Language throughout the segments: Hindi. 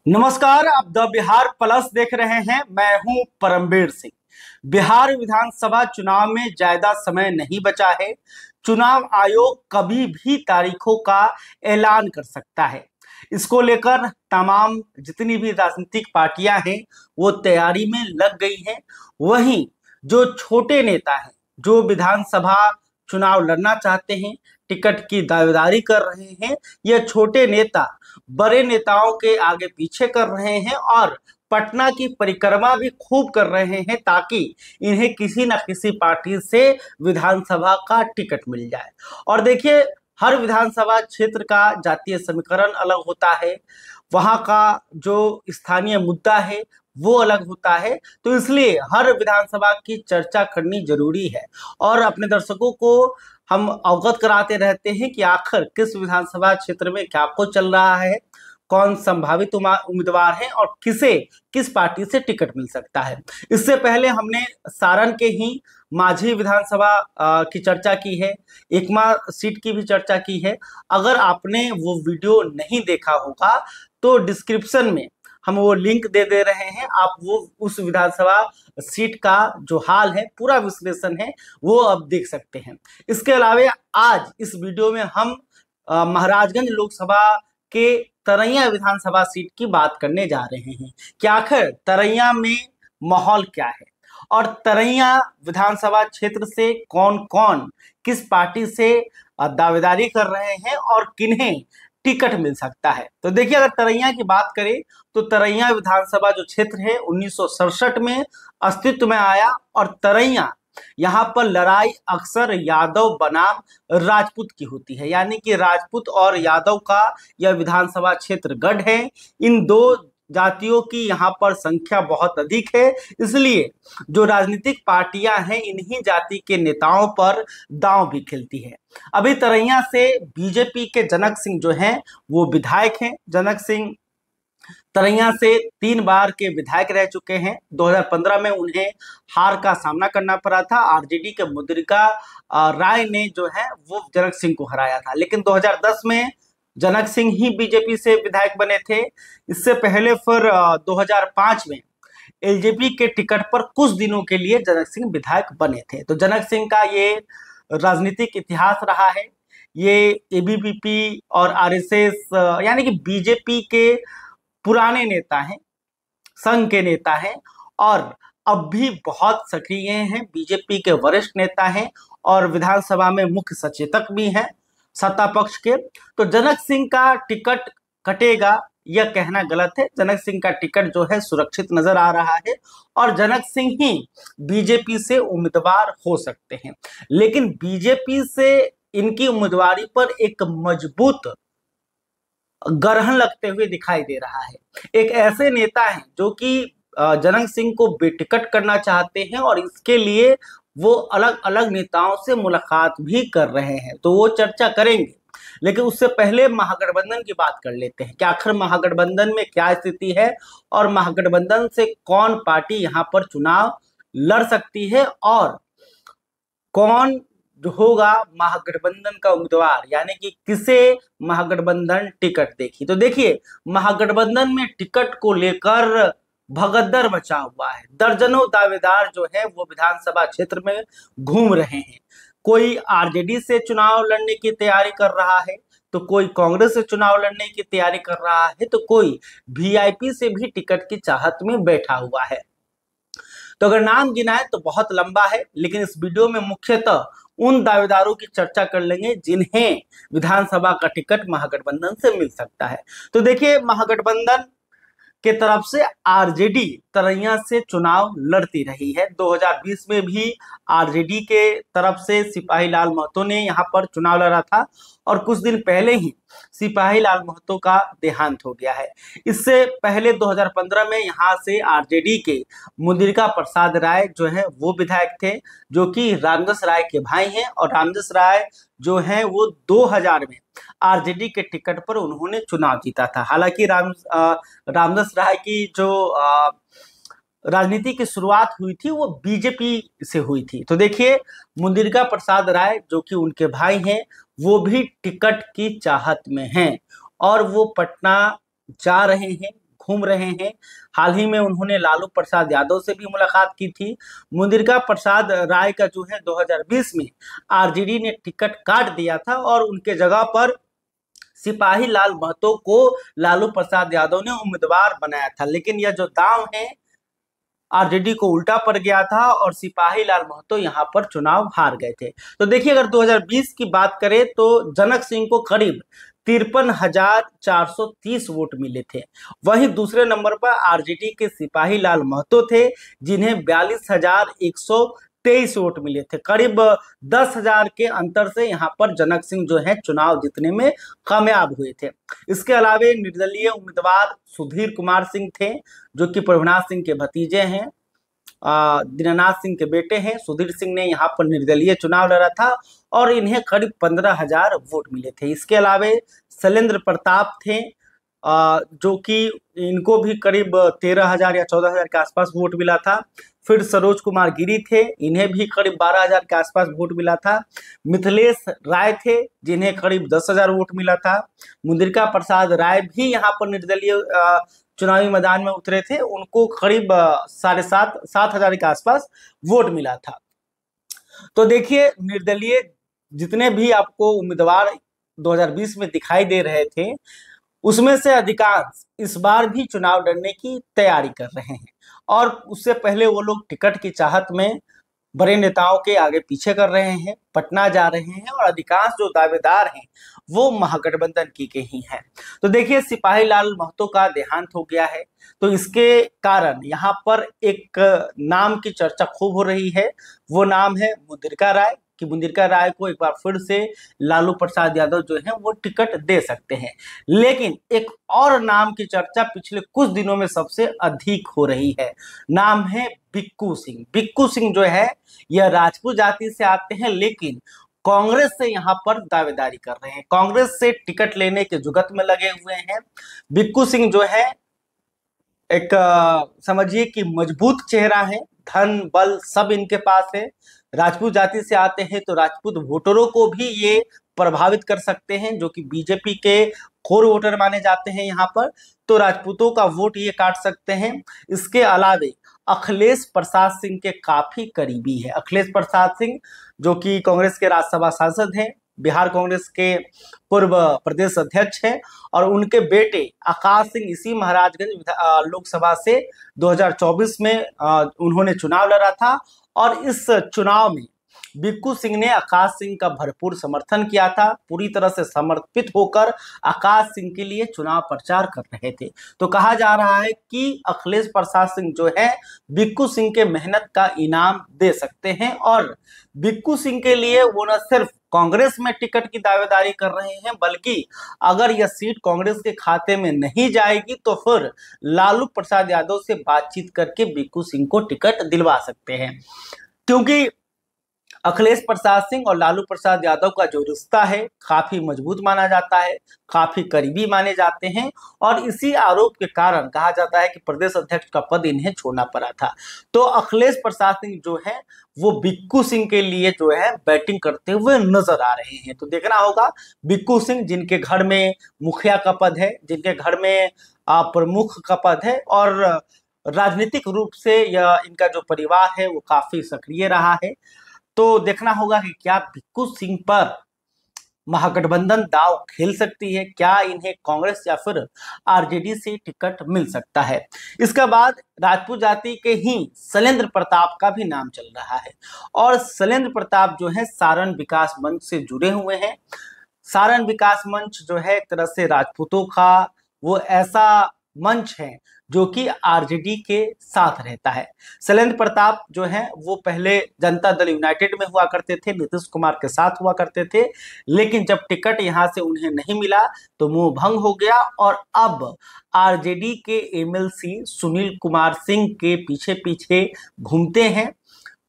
नमस्कार, आप द बिहार प्लस देख रहे हैं। मैं हूं परमवीर सिंह। बिहार विधानसभा चुनाव में ज्यादा समय नहीं बचा है। चुनाव आयोग कभी भी तारीखों का ऐलान कर सकता है। इसको लेकर तमाम जितनी भी राजनीतिक पार्टियां हैं वो तैयारी में लग गई हैं। वहीं जो छोटे नेता हैं, जो विधानसभा चुनाव लड़ना चाहते हैं, टिकट की दावेदारी कर रहे हैं, ये छोटे नेता बड़े नेताओं के आगे पीछे कर रहे हैं और पटना की परिक्रमा भी खूब कर रहे हैं ताकि इन्हें किसी न किसी पार्टी से विधानसभा का टिकट मिल जाए। और देखिए, हर विधानसभा क्षेत्र का जातीय समीकरण अलग होता है, वहां का जो स्थानीय मुद्दा है वो अलग होता है। तो इसलिए हर विधानसभा की चर्चा करनी जरूरी है और अपने दर्शकों को हम अवगत कराते रहते हैं कि आखिर किस विधानसभा क्षेत्र में क्या कुछ चल रहा है, कौन संभावित उम्मीदवार हैं और किसे किस पार्टी से टिकट मिल सकता है। इससे पहले हमने सारण के ही माझी विधानसभा की चर्चा की है, एकमा सीट की भी चर्चा की है। अगर आपने वो वीडियो नहीं देखा होगा तो डिस्क्रिप्शन में हम वो लिंक दे रहे हैं, आप वो उस विधानसभा सीट का जो हाल है, पूरा विश्लेषण है, वो अब देख सकते हैं। इसके अलावा आज इस वीडियो में हम महाराजगंज लोकसभा के तरैया विधानसभा सीट की बात करने जा रहे हैं कि आखिर तरैया में माहौल क्या है और तरैया विधानसभा क्षेत्र से कौन कौन किस पार्टी से दावेदारी कर रहे हैं और किन्हें टिकट मिल सकता है। तो देखिए, अगर तरैया की बात करें तो तरैया विधानसभा जो क्षेत्र है 1967 में अस्तित्व में आया और तरैया यहाँ पर लड़ाई अक्सर यादव बनाम राजपूत की होती है, यानी कि राजपूत और यादव का यह विधानसभा क्षेत्र गढ़ है। इन दो जातियों की यहाँ पर संख्या बहुत अधिक है, इसलिए जो राजनीतिक पार्टियां हैं इन्हीं जाति के नेताओं पर दांव भी खेलती है। अभी तरैया से बीजेपी के जनक सिंह जो हैं वो विधायक हैं। जनक सिंह तरैया से 3 बार के विधायक रह चुके हैं। 2015 में उन्हें हार का सामना करना पड़ा था, आरजेडी के मुद्रिका राय ने जो है वो जनक सिंह को हराया था। लेकिन 2010 में जनक सिंह ही बीजेपी से विधायक बने थे। इससे पहले फिर 2005 में एलजेपी के टिकट पर कुछ दिनों के लिए जनक सिंह विधायक बने थे। तो जनक सिंह का ये राजनीतिक इतिहास रहा है। ये एबीवीपी और आरएसएस यानी कि बीजेपी के पुराने नेता हैं, संघ के नेता हैं और अब भी बहुत सक्रिय हैं, बीजेपी के वरिष्ठ नेता हैं और विधानसभा में मुख्य सचेतक भी हैं सत्ता पक्ष के। तो जनक सिंह का टिकट कटेगा यह कहना गलत है। जनक सिंह का टिकट जो है सुरक्षित नजर आ रहा है और जनक सिंह ही बीजेपी से उम्मीदवार हो सकते हैं। लेकिन बीजेपी से इनकी उम्मीदवारी पर एक मजबूत ग्रहण लगते हुए दिखाई दे रहा है। एक ऐसे नेता हैं जो कि जनक सिंह को बेटिकट करना चाहते हैं और इसके लिए वो अलग अलग नेताओं से मुलाकात भी कर रहे हैं, तो वो चर्चा करेंगे। लेकिन उससे पहले महागठबंधन की बात कर लेते हैं कि आखिर महागठबंधन में क्या स्थिति है और महागठबंधन से कौन पार्टी यहाँ पर चुनाव लड़ सकती है और कौन जो होगा महागठबंधन का उम्मीदवार, यानी कि किसे महागठबंधन टिकट देगी। तो देखिए, महागठबंधन में टिकट को लेकर भगदड़ मचा हुआ है। दर्जनों दावेदार जो है वो विधानसभा क्षेत्र में घूम रहे हैं। कोई आरजेडी से चुनाव लड़ने की तैयारी कर रहा है, तो कोई कांग्रेस से चुनाव लड़ने की तैयारी कर रहा है, तो कोई वीआईपी से भी टिकट की चाहत में बैठा हुआ है। तो अगर नाम गिनाए तो बहुत लंबा है, लेकिन इस वीडियो में मुख्यतः उन दावेदारों की चर्चा कर लेंगे जिन्हें विधानसभा का टिकट महागठबंधन से मिल सकता है। तो देखिए, महागठबंधन के तरफ से आरजेडी तरैया से चुनाव लड़ती रही है। 2020 में भी आरजेडी के तरफ से सिपाही लाल महतो ने यहाँ पर चुनाव लड़ा था और कुछ दिन पहले ही सिपाही लाल महतो का देहांत हो गया है। इससे पहले 2015 में यहाँ से आरजेडी के मुद्रिका प्रसाद राय जो है वो विधायक थे, जो कि रामदास राय के भाई हैं और रामदास राय जो है वो 2000 में आरजेडी के टिकट पर उन्होंने चुनाव जीता था। हालांकि रामदास राय की जो राजनीति की शुरुआत हुई थी वो बीजेपी से हुई थी। तो देखिए, मुद्रिका प्रसाद राय जो कि उनके भाई हैं वो भी टिकट की चाहत में हैं और वो पटना जा रहे हैं, घूम रहे हैं। हाल ही में उन्होंने लालू प्रसाद यादव से भी मुलाकात की थी। मुद्रिका प्रसाद राय का जो है 2020 में आरजेडी ने टिकट काट दिया था और उनके जगह पर सिपाही लाल महतो को लालू प्रसाद यादव ने उम्मीदवार बनाया था, लेकिन यह जो दांव है आरजेडी को उल्टा पड़ गया था और सिपाही लाल महतो यहां पर चुनाव हार गए थे। तो देखिए, अगर 2020 की बात करें तो जनक सिंह को करीब 53,430 वोट मिले थे। वहीं दूसरे नंबर पर आरजेडी के सिपाही लाल महतो थे, जिन्हें 42,123 वोट मिले थे। करीब 10,000 के अंतर से यहाँ पर जनक सिंह जो है चुनाव जीतने में कामयाब हुए थे। इसके अलावा निर्दलीय उम्मीदवार सुधीर कुमार सिंह थे, जो कि प्रभुनाथ सिंह के भतीजे हैं, दीनानाथ सिंह के बेटे हैं। सुधीर सिंह ने यहाँ पर निर्दलीय चुनाव लड़ा था और इन्हें करीब 15,000 वोट मिले थे। इसके अलावा शैलेंद्र प्रताप थे, जो कि इनको भी करीब 13,000 या 14,000 के आसपास वोट मिला था। फिर सरोज कुमार गिरी थे, इन्हें भी करीब 12,000 के आसपास वोट मिला था। मिथिलेश राय थे, जिन्हें करीब 10,000 वोट मिला था। मुद्रिका प्रसाद राय भी यहाँ पर निर्दलीय चुनावी मैदान में उतरे थे, उनको करीब 7,500 के आसपास वोट मिला था। तो देखिए, निर्दलीय जितने भी आपको उम्मीदवार 2020 में दिखाई दे रहे थे, उसमें से अधिकांश इस बार भी चुनाव लड़ने की तैयारी कर रहे हैं और उससे पहले वो लोग टिकट की चाहत में बड़े नेताओं के आगे पीछे कर रहे हैं, पटना जा रहे हैं और अधिकांश जो दावेदार हैं वो महागठबंधन के ही हैं। तो देखिए, सिपाही लाल महतो का देहांत हो गया है, तो इसके कारण यहाँ पर एक नाम की चर्चा खूब हो रही है। वो नाम है मुद्रिका राय, कि मुद्रिका राय को एक बार फिर से लालू प्रसाद यादव जो है वो टिकट दे सकते हैं। लेकिन एक और नाम की चर्चा पिछले कुछ दिनों में सबसे अधिक हो रही है, नाम है बिक्कू सिंह। बिक्कू सिंह जो है यह राजपूत जाति से आते हैं, लेकिन कांग्रेस से यहाँ पर दावेदारी कर रहे हैं, कांग्रेस से टिकट लेने के जुगत में लगे हुए हैं। बिक्कू सिंह जो है एक समझिए कि मजबूत चेहरा है, धन बल सब इनके पास है। राजपूत जाति से आते हैं तो राजपूत वोटरों को भी ये प्रभावित कर सकते हैं, जो कि बीजेपी के कोर वोटर माने जाते हैं यहाँ पर, तो राजपूतों का वोट ये काट सकते हैं। इसके अलावे अखिलेश प्रसाद सिंह के काफी करीबी है। अखिलेश प्रसाद सिंह जो कि कांग्रेस के राज्यसभा सांसद हैं, बिहार कांग्रेस के पूर्व प्रदेश अध्यक्ष हैं, और उनके बेटे आकाश सिंह इसी महाराजगंज लोकसभा से 2024 में उन्होंने चुनाव लड़ा था और इस चुनाव में बिक्कू सिंह ने आकाश सिंह का भरपूर समर्थन किया था। पूरी तरह से समर्पित होकर आकाश सिंह के लिए चुनाव प्रचार कर रहे थे। तो कहा जा रहा है कि अखिलेश प्रसाद सिंह जो है बिक्कू सिंह के मेहनत का इनाम दे सकते हैं और बिक्कू सिंह के लिए वो न सिर्फ कांग्रेस में टिकट की दावेदारी कर रहे हैं, बल्कि अगर यह सीट कांग्रेस के खाते में नहीं जाएगी तो फिर लालू प्रसाद यादव से बातचीत करके बिक्कू सिंह को टिकट दिलवा सकते हैं। क्योंकि अखिलेश प्रसाद सिंह और लालू प्रसाद यादव का जो रिश्ता है काफी मजबूत माना जाता है, काफी करीबी माने जाते हैं, और इसी आरोप के कारण कहा जाता है कि प्रदेश अध्यक्ष का पद इन्हें छोड़ना पड़ा था। तो अखिलेश प्रसाद सिंह जो है वो बिक्कू सिंह के लिए जो है बैटिंग करते हुए नजर आ रहे हैं। तो देखना होगा बिक्कू सिंह, जिनके घर में मुखिया का पद है, जिनके घर में प्रमुख का पद है, और राजनीतिक रूप से यह इनका जो परिवार है वो काफी सक्रिय रहा है। तो देखना होगा कि क्या बिक्कू सिंह पर महागठबंधन दाव खेल सकती है, क्या इन्हें कांग्रेस या फिर आरजेडी से टिकट मिल सकता है। इसके बाद राजपूत जाति के ही शैलेंद्र प्रताप का भी नाम चल रहा है, और शैलेंद्र प्रताप जो है सारण विकास मंच से जुड़े हुए हैं। सारण विकास मंच जो है एक तरह से राजपूतों का वो ऐसा मंच है जो कि आरजेडी के साथ रहता है। शैलेंद्र प्रताप जो है वो पहले जनता दल यूनाइटेड में हुआ करते थे, नीतीश कुमार के साथ हुआ करते थे, लेकिन जब टिकट यहां से उन्हें नहीं मिला तो मोह भंग हो गया और अब आरजेडी के एमएलसी सुनील कुमार सिंह के पीछे पीछे घूमते हैं,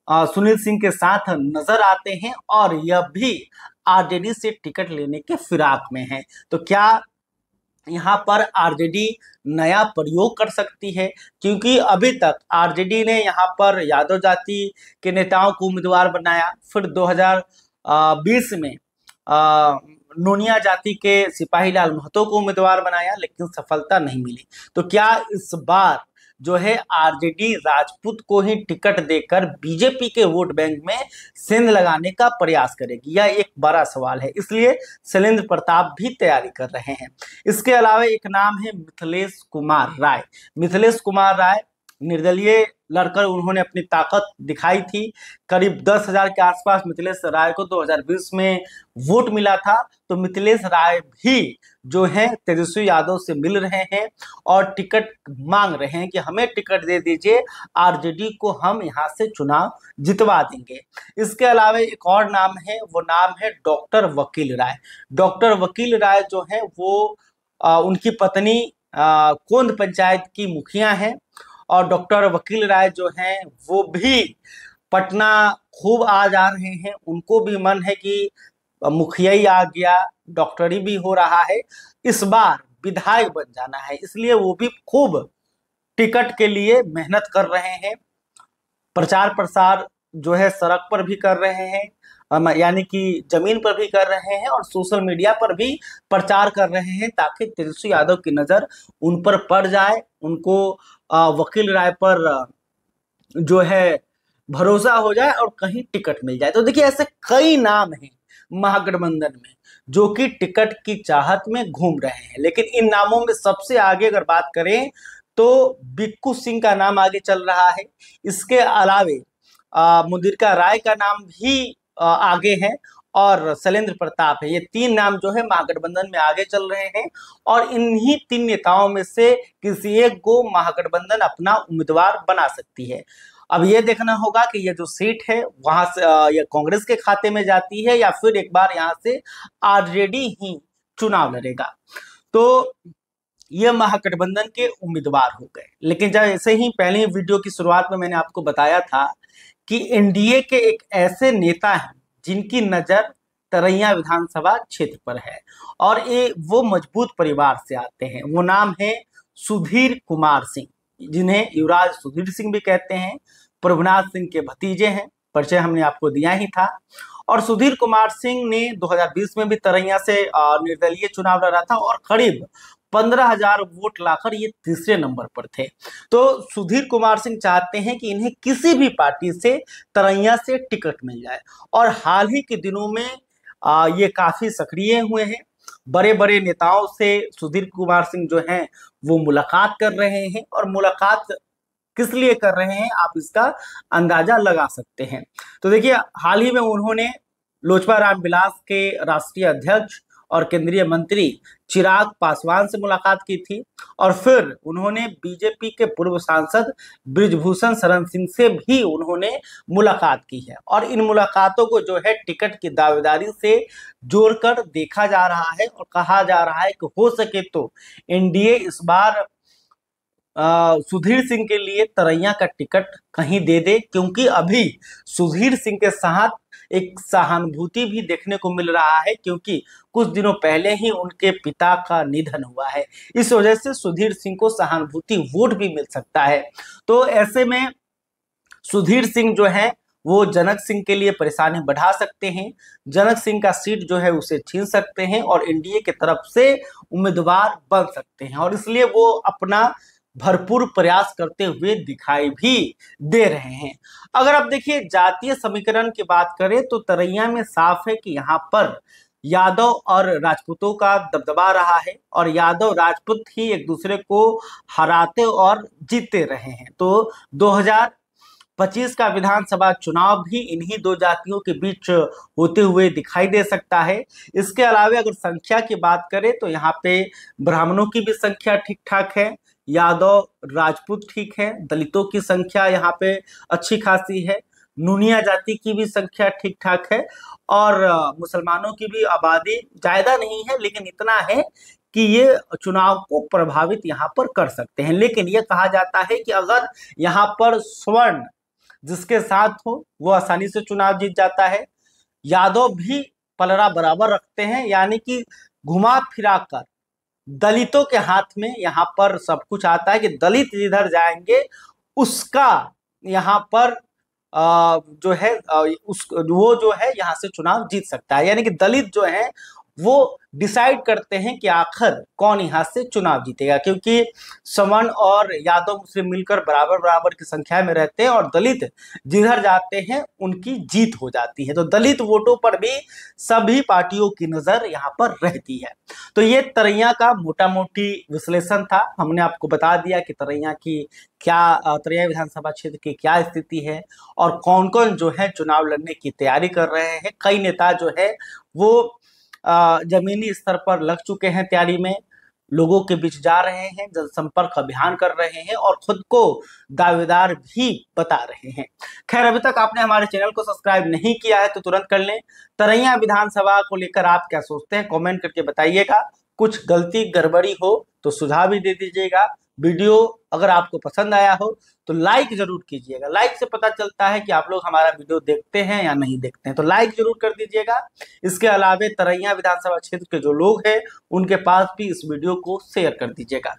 सुनील सिंह के साथ नजर आते हैं, और यह भी आरजेडी से टिकट लेने के फिराक में है। तो क्या यहाँ पर आरजेडी नया प्रयोग कर सकती है? क्योंकि अभी तक आरजेडी ने यहाँ पर यादव जाति के नेताओं को उम्मीदवार बनाया, फिर 2020 में नोनिया जाति के सिपाही लाल महतो को उम्मीदवार बनाया, लेकिन सफलता नहीं मिली। तो क्या इस बार जो है आरजेडी राजपूत को ही टिकट देकर बीजेपी के वोट बैंक में सेंध लगाने का प्रयास करेगी? यह एक बड़ा सवाल है, इसलिए शैलेंद्र प्रताप भी तैयारी कर रहे हैं। इसके अलावा एक नाम है मिथिलेश कुमार राय। मिथिलेश कुमार राय निर्दलीय लड़कर उन्होंने अपनी ताकत दिखाई थी। करीब 10,000 के आसपास मिथिलेश राय को 2020 में वोट मिला था। तो मिथिलेश राय भी जो है तेजस्वी यादव से मिल रहे हैं और टिकट मांग रहे हैं कि हमें टिकट दे दीजिए, आरजेडी को हम यहाँ से चुनाव जितवा देंगे। इसके अलावा एक और नाम है, वो नाम है डॉक्टर वकील राय। डॉक्टर वकील राय जो है वो उनकी पत्नी कोंद पंचायत की मुखिया है और डॉक्टर वकील राय जो हैं वो भी पटना खूब आ जा रहे हैं। उनको भी मन है कि मुखिया ही आ गया, डॉक्टरी भी हो रहा है, इस बार विधायक बन जाना है, इसलिए वो भी खूब टिकट के लिए मेहनत कर रहे हैं। प्रचार प्रसार जो है सड़क पर भी कर रहे हैं, यानी कि जमीन पर भी कर रहे हैं और सोशल मीडिया पर भी प्रचार कर रहे हैं, ताकि तेजस्वी यादव की नजर उन पर पड़ जाए, उनको वकील राय पर जो है भरोसा हो जाए और कहीं टिकट मिल जाए। तो देखिए ऐसे कई नाम हैं महागठबंधन में जो कि टिकट की चाहत में घूम रहे हैं, लेकिन इन नामों में सबसे आगे अगर बात करें तो बिक्कू सिंह का नाम आगे चल रहा है। इसके अलावे मुदिरका राय का नाम भी आगे है और शैलेंद्र प्रताप है। ये तीन नाम जो है महागठबंधन में आगे चल रहे हैं और इन्हीं तीन नेताओं में से किसी एक को महागठबंधन अपना उम्मीदवार बना सकती है। अब ये देखना होगा कि ये जो सीट है वहां से ये कांग्रेस के खाते में जाती है या फिर एक बार यहाँ से आरजेडी ही चुनाव लड़ेगा। तो ये महागठबंधन के उम्मीदवार हो गए। लेकिन जब ऐसे ही पहले वीडियो की शुरुआत में मैंने आपको बताया था कि एनडीए के एक ऐसे नेता हैं जिनकी नजर तरैया विधानसभा क्षेत्र पर है और ये वो मजबूत परिवार से आते हैं। वो नाम है सुधीर कुमार सिंह, जिन्हें युवराज सुधीर सिंह भी कहते हैं। प्रभुनाथ सिंह के भतीजे हैं, परिचय हमने आपको दिया ही था। और सुधीर कुमार सिंह ने 2020 में भी तरैया से निर्दलीय चुनाव लड़ा था और करीब 15,000 वोट लाकर ये तीसरे नंबर पर थे। तो सुधीर कुमार सिंह चाहते हैं कि इन्हें किसी भी पार्टी से तरैया से टिकट मिल जाए और हाल ही के दिनों में ये काफी सक्रिय हुए हैं। बड़े बड़े नेताओं से सुधीर कुमार सिंह जो हैं वो मुलाकात कर रहे हैं और मुलाकात किस लिए कर रहे हैं आप इसका अंदाजा लगा सकते हैं। तो देखिए हाल ही में उन्होंने लोजपा रामविलास के राष्ट्रीय अध्यक्ष और केंद्रीय मंत्री चिराग पासवान से मुलाकात की थी और फिर उन्होंने बीजेपी के पूर्व सांसद बृजभूषण शरण सिंह से भी उन्होंने मुलाकात की है और इन मुलाकातों को जो है टिकट की दावेदारी से जोड़कर देखा जा रहा है और कहा जा रहा है कि हो सके तो एनडीए इस बार सुधीर सिंह के लिए तरैया का टिकट कहीं दे दे, क्योंकि अभी सुधीर सिंह के साथ एक सहानुभूति भी देखने को मिल रहा है, क्योंकि कुछ दिनों पहले ही उनके पिता का निधन हुआ है। इस वजह से सुधीर सिंह को सहानुभूति वोट भी मिल सकता है। तो ऐसे में सुधीर सिंह जो है वो जनक सिंह के लिए परेशानी बढ़ा सकते हैं, जनक सिंह का सीट जो है उसे छीन सकते हैं और एनडीए की तरफ से उम्मीदवार बन सकते हैं और इसलिए वो अपना भरपूर प्रयास करते हुए दिखाई भी दे रहे हैं। अगर आप देखिए जातीय समीकरण की बात करें तो तरैया में साफ है कि यहाँ पर यादव और राजपूतों का दबदबा रहा है और यादव राजपूत ही एक दूसरे को हराते और जीतते रहे हैं। तो 2025 का विधानसभा चुनाव भी इन्हीं दो जातियों के बीच होते हुए दिखाई दे सकता है। इसके अलावा अगर संख्या की बात करें तो यहाँ पे ब्राह्मणों की भी संख्या ठीक ठाक है, यादव राजपूत ठीक है, दलितों की संख्या यहाँ पे अच्छी खासी है, नूनिया जाति की भी संख्या ठीक ठाक है और मुसलमानों की भी आबादी ज्यादा नहीं है, लेकिन इतना है कि ये चुनाव को प्रभावित यहाँ पर कर सकते हैं। लेकिन ये कहा जाता है कि अगर यहाँ पर स्वर्ण जिसके साथ हो वो आसानी से चुनाव जीत जाता है। यादव भी पलड़ा बराबर रखते हैं, यानी कि घुमा फिरा कर दलितों के हाथ में यहाँ पर सब कुछ आता है कि दलित जिधर जाएंगे उसका यहाँ पर जो है वो जो है यहाँ से चुनाव जीत सकता है। यानी कि दलित जो है वो डिसाइड करते हैं कि आखिर कौन यहाँ से चुनाव जीतेगा, क्योंकि सवर्ण और यादव मुस्लिम मिलकर बराबर बराबर की संख्या में रहते हैं और दलित जिधर जाते हैं उनकी जीत हो जाती है। तो दलित वोटों पर भी सभी पार्टियों की नजर यहाँ पर रहती है। तो ये तरैया का मोटा मोटी विश्लेषण था। हमने आपको बता दिया कि तरैया की तरैया विधानसभा क्षेत्र की क्या स्थिति है और कौन कौन जो है चुनाव लड़ने की तैयारी कर रहे हैं। कई नेता जो है वो जमीनी स्तर पर लग चुके हैं तैयारी में, लोगों के बीच जा रहे हैं, जनसंपर्क अभियान कर रहे हैं और खुद को दावेदार भी बता रहे हैं। खैर, अभी तक आपने हमारे चैनल को सब्सक्राइब नहीं किया है तो तुरंत कर लें। तरैया विधानसभा को लेकर आप क्या सोचते हैं, कमेंट करके बताइएगा। कुछ गलती गड़बड़ी हो तो सुझाव भी दे दीजिएगा। वीडियो अगर आपको पसंद आया हो तो लाइक जरूर कीजिएगा। लाइक से पता चलता है कि आप लोग हमारा वीडियो देखते हैं या नहीं देखते हैं, तो लाइक जरूर कर दीजिएगा। इसके अलावा तरैया विधानसभा क्षेत्र के जो लोग हैं उनके पास भी इस वीडियो को शेयर कर दीजिएगा।